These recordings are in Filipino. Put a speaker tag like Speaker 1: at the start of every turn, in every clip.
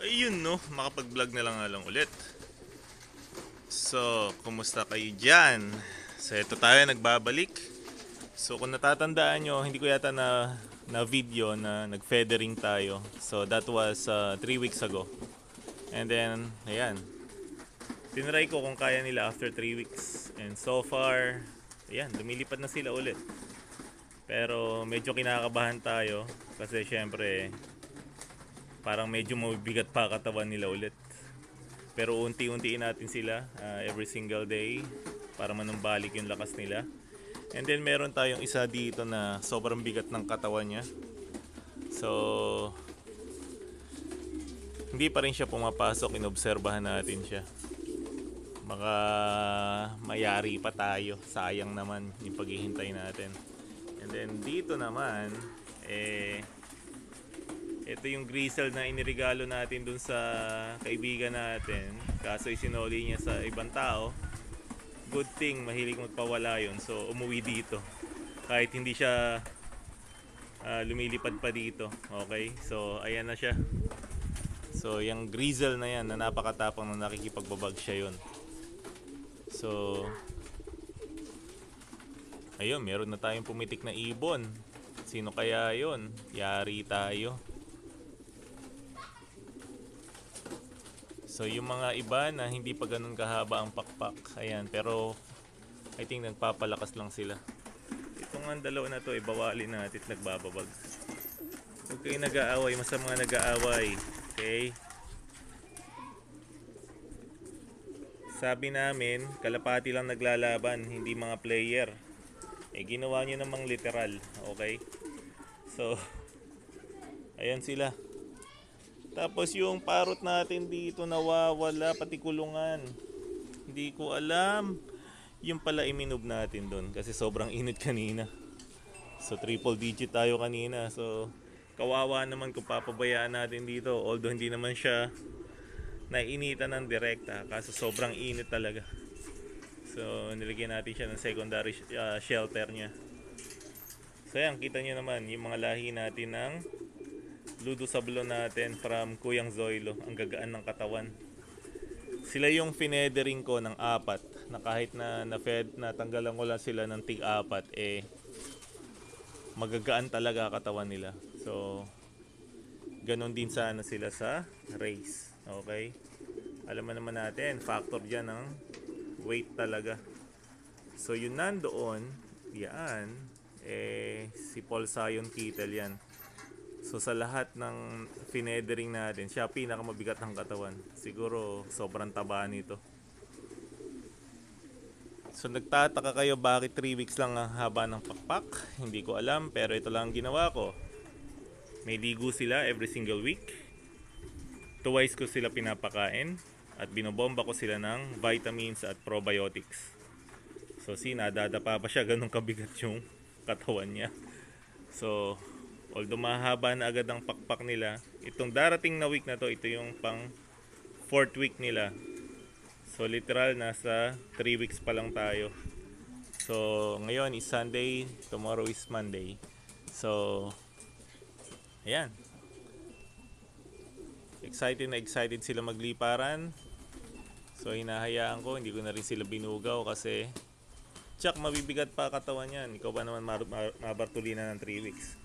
Speaker 1: Ayun no, makapag-vlog na lang nga lang ulit. So, kumusta kayo dyan? So, ito tayo nagbabalik. So, kung natatandaan nyo, hindi ko yata na video na nag-feathering tayo. So, that was 3 weeks ago. And then, ayan. Tinry ko kung kaya nila after 3 weeks. And so far, ayan, lumilipad na sila ulit. Pero medyo kinakabahan tayo kasi syempre parang medyo mabibigat pa katawan nila ulit. Pero unti-untiin natin sila every single day para manumbalik yung lakas nila. And then meron tayong isa dito na sobrang bigat ng katawan niya. So hindi pa rin siya pumapasok, inobserbahan natin siya. Baka mayari pa tayo, sayang naman yung paghihintay natin. And then dito naman ito yung grizzle na inirigalo natin dun sa kaibigan natin. Kaso isinoli niya sa ibang tao. Good thing, mahilig magpawala yun. So umuwi dito. Kahit hindi siya lumilipad pa dito. Okay? So ayan na siya. So yung grizzle na yan na napakatapang na nakikipagbabag siya yun. So ayun, meron na tayong pumitik na ibon. Sino kaya yun? Yari tayo. So yung mga iba na hindi pa ganun kahaba ang pakpak, ayan, pero I think nagpapalakas lang sila. Itong ang dalawa na to, ibawalin natin at nagbababag. Huwag kayo nag-aaway, masama nag-aaway. Okay? Sabi namin, kalapati lang naglalaban, hindi mga player. Ginawa nyo namang literal. Okay? So, ayan sila. Tapos yung parrot natin dito nawawala, pati kulungan. Hindi ko alam. Yung pala iminob natin doon kasi sobrang init kanina. So triple digit tayo kanina. So kawawa naman kung papabayaan natin dito. Although hindi naman siya nainitan ng direkta kaso sobrang init talaga. So nilagyan natin siya ng secondary shelter niya. So yan, kita nyo naman yung mga lahi natin ng Ludo Sablon natin from Kuyang Zoilo. Ang gagaan ng katawan. Sila yung finedering ko ng 4 na kahit na natanggalan ko lang sila ng tig-4 magagaan talaga katawan nila. So ganon din sana sila sa race. Okay? Alam naman natin, factor dyan ng weight talaga. So yun nandoon, yan, si Paul Sion Kittel yan. So sa lahat ng finedering natin, siya pinakamabigat ng katawan. Siguro sobrang taba nito. So nagtataka kayo bakit 3 weeks lang ang haba ng pakpak? Hindi ko alam, pero ito lang ang ginawa ko. May ligo sila every single week. Twice ko sila pinapakain at binobomba ko sila ng vitamins at probiotics. So nadadapa pa siya, ganun kabigat yung katawan niya. So although mahaba na agad ang pakpak nila, itong darating na week na to, ito yung pang 4th week nila. So literal nasa 3 weeks pa lang tayo. So ngayon is Sunday, tomorrow is Monday. So ayan. Excited sila magliparan. So hinahayaan ko, hindi ko na rin sila binugaw kasi tsak mabibigat pa katawan yan. Ikaw ba naman mabartulina ng 3 weeks?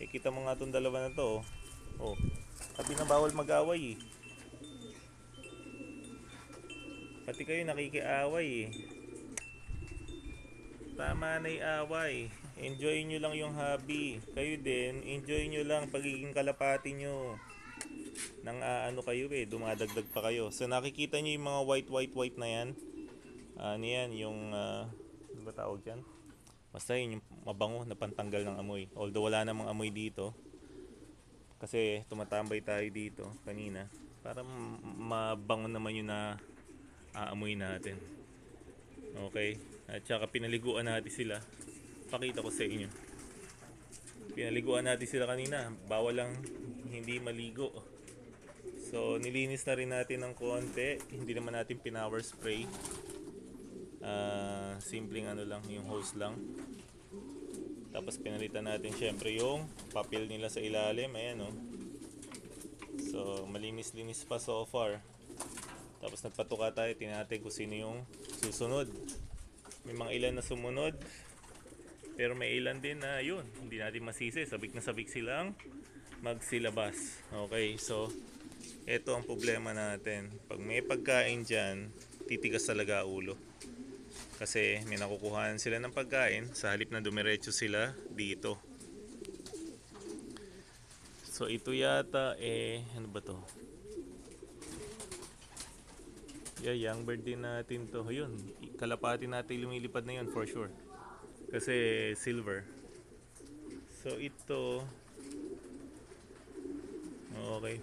Speaker 1: Kita mo nga itong dalawa na to. Oh. Sabi na bawal mag-away eh. Pati kayo nakikiaway eh. Tama na yung away. Enjoy nyo lang yung hobby. Kayo din, enjoy nyo lang pagiging kalapati nyo. Nang ano kayo dumadagdag pa kayo. So nakikita nyo yung mga white na yan. Ano yan, yung ano ba tawag dyan? Basta yun yung mabango na pantanggal ng amoy. Although wala namang amoy dito. Kasi tumatambay tayo dito kanina. Para mabango naman yun na aamoy natin. Okay? At saka pinaliguan natin sila. Pakita ko sa inyo. Pinaliguan natin sila kanina. Bawal lang hindi maligo. So nilinis na rin natin ng konti. Hindi naman natin pinower spray. Simpleng ano lang, yung hose lang. Tapos pinalitan natin syempre yung papel nila sa ilalim. Ayan So malinis-linis pa so far. Tapos nagpatuka tayo, tinatin kung sino yung susunod. May mga ilan na sumunod, pero may ilan din na yun, hindi natin masisi, sabik na sabik silang magsilabas. Okay, so ito ang problema natin. Pag may pagkain dyan, titigas talaga ulo. Kasi may nakukuhaan sila ng pagkain sa halip na dumiretso sila dito. So ito yata ano ba to? Yeah, young bird din natin to. Ayun, kalapati natin lumilipad na yun for sure. Kasi silver. So ito, okay.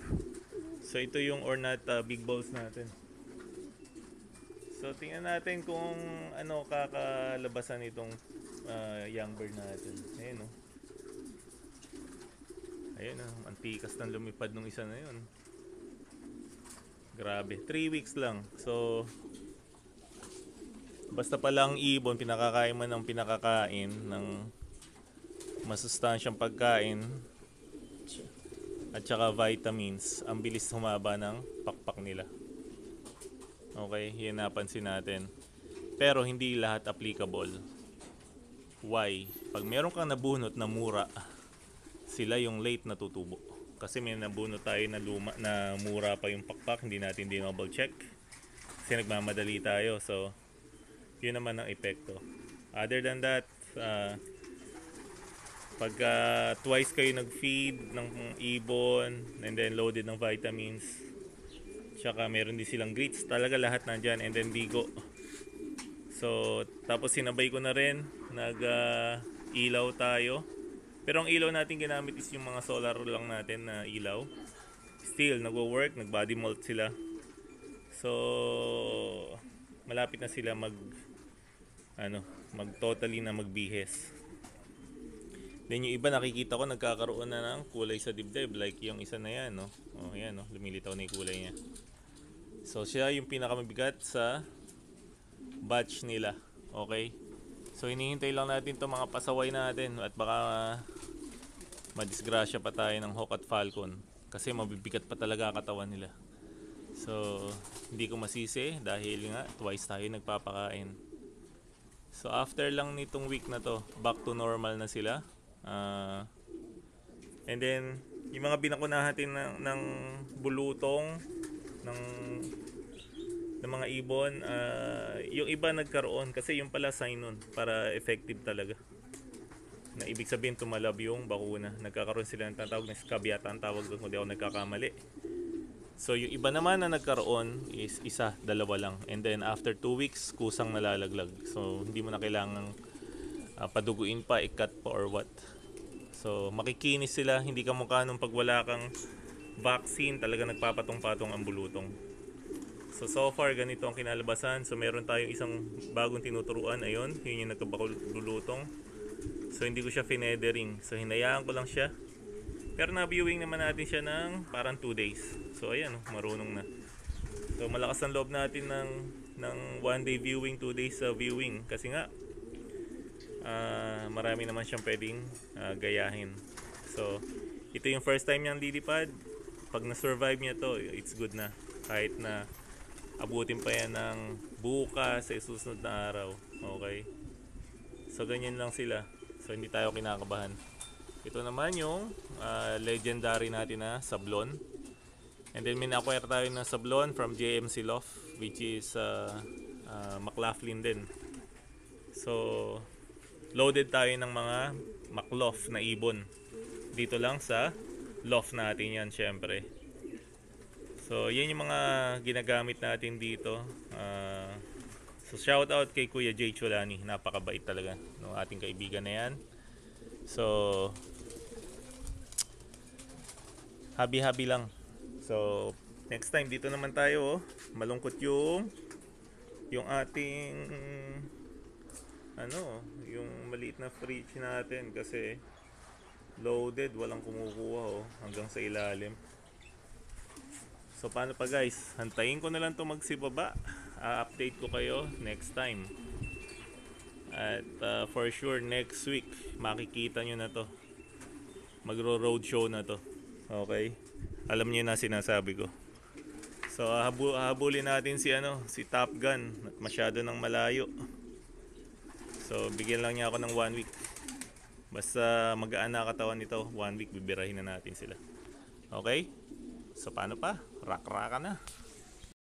Speaker 1: So ito yung ornat big balls natin. So tingnan natin kung ano kakalabasan itong young bird natin. Ayun oh. Ayun oh, antikas ng lumipad nung isa na yun. Grabe, 3 weeks lang. So basta palang ibon, pinakakain man ng pinakakain ng masustansyang pagkain at saka vitamins, ang bilis humaba ng pakpak nila. Okay, yan napansin natin. Pero hindi lahat applicable. Why? Pag meron kang nabunot na mura, sila yung late na tutubo. Kasi may nabunot tayo na luma na mura pa yung pakpak, hindi natin double check. Kasi nagmamadali tayo. So, yun naman ang epekto. Other than that, pagka twice kayo nag-feed ng ibon and then loaded ng vitamins, tsaka meron din silang grits, talaga lahat nandyan, and then bigo. So tapos sinabay ko na rin, ilaw tayo, pero ang ilaw natin ginamit is yung mga solar lang natin na ilaw. Still nagwo-work, nag-body molt sila. So malapit na sila mag totally na magbihes. Then yung iba nakikita ko nagkakaroon na ng kulay sa dibdib, like yung isa na yan, no? Oh, yan, no? Lumilitaw na yung kulay niya. So siya yung pinakamabigat sa batch nila. Okay? So hinihintay lang natin 'tong mga pasaway natin at baka madisgrasya pa tayo ng hawk at falcon kasi mabibigat pa talaga katawan nila. So hindi ko masisi dahil nga twice tayo nagpapakain. So after lang nitong week na to, back to normal na sila. And then yung mga binakunahan natin ng bulutong ng mga ibon, yung iba nagkaroon kasi yung pala sign nun para effective talaga, na ibig sabihin tumalab yung bakuna. Nagkakaroon sila ng tatawag na scab yata ang tawag doon kung di ako nagkakamali. So yung iba naman na nagkaroon is isa, dalawa lang, and then after 2 weeks kusang nalalaglag. So hindi mo na kailangang paduguin pa, i-cut pa or what. So makikinis sila, hindi ka mukha nung pag wala kang vaccine, talaga nagpapatong-patong ang bulutong. So far ganito ang kinalabasan. So meron tayong isang bagong tinuturuan, ayun, yun yung nagkabulutong. So hindi ko siya finedering, so hinayaan ko lang siya. Pero na-viewing naman natin siya ng parang 2 days. So ayan, marunong na. So malakas ang loob natin ng 1 day viewing, 2 days viewing. Kasi nga, marami naman siyang pwedeng gayahin. So ito yung first time niyang lilipad. Pag na-survive niya to, it's good na. Kahit na abutin pa yan ng bukas sa susunod na araw. Okay? So ganyan lang sila. So hindi tayo kinakabahan. Ito naman yung legendary natin na sablon. And then may na-acquire tayo na sablon from JMC Loft, which is McLaughlin din. So loaded tayo ng mga McLoft na ibon. Dito lang sa loft natin yan syempre. So yan yung mga ginagamit natin dito. So shout out kay Kuya Jay Cholani, napakabait talaga ng ating kaibigan na yan. So happy lang. So next time dito naman tayo, malungkot yung ating yung maliit na fridge natin kasi loaded, walang kumukuha hanggang sa ilalim. So paano pa guys, hantayin ko na lang to magsibaba. Update ko kayo next time. At for sure next week makikita nyo na to, magro-road show na to. Okay, Alam niyo na sinasabi ko. So habulin natin si Top Gun at masyado ng malayo. So bigyan lang niya ako ng 1 week. Basta magaan na katawan nito, 1 week bibirahin na natin sila. Okay? So paano pa? Rock-rocka na.